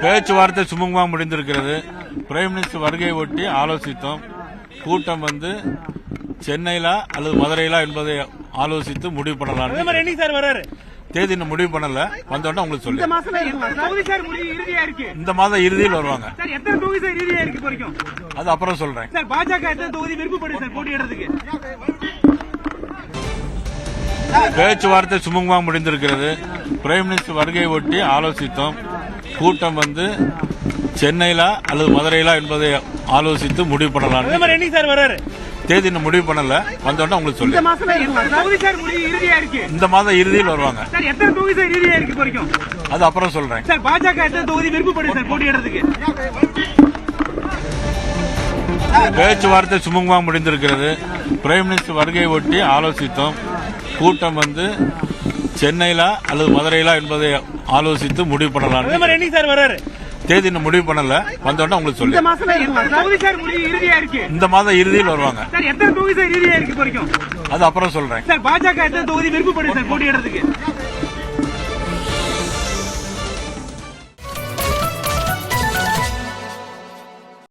பேச்சுவார்த்தை சுமூகமாக முடிந்திருக்கிறது. பிரைம் மினிஸ்டர் வருகையை ஒட்டி ஆலோசித்தோம். கூட்டம் சென்னையில அல்லது மதுரையிலா என்பதை ஆலோசித்து முடிவு பண்ணலாம். தேதி இன்னும் முடிவு பண்ணல. வந்தோடனே உங்களுக்கு சொல்லி இந்த மாதம் இறுதியில் வருவாங்க. அது அப்புறம் சொல்றேன். பேச்சுவார்த்தை சுமூகமாக முடிந்திருக்கிறது. பிரைம் மினிஸ்டர் வருகையை ஒட்டி ஆலோசித்தோம். கூட்டம் சென்னையில அல்லது மதுரையிலா என்பதை ஆலோசித்து முடிவு பண்ணலாம். தேதி இன்னும் முடிவு பண்ணல. வந்தோடனே உங்களுக்கு சொல்லி இந்த மாதம் இறுதியில் வருவாங்க. அது அப்புறம் சொல்றேன். பேச்சுவார்த்தை சுமூகமாக முடிந்திருக்கிறது. பிரைம் மினிஸ்டர் வருகையை ஒட்டி ஆலோசித்தோம். கூட்டம் சென்னையில அல்லது மதுரையிலா என்பதை ஆலோசித்து முடிவு பண்ணலாம். தேதி இன்னும் முடிவு பண்ணல. வந்தோடனே உங்களுக்கு சொல்லி இந்த மாதம் இறுதியில் வருவாங்க. அது அப்புறம் சொல்றேன்.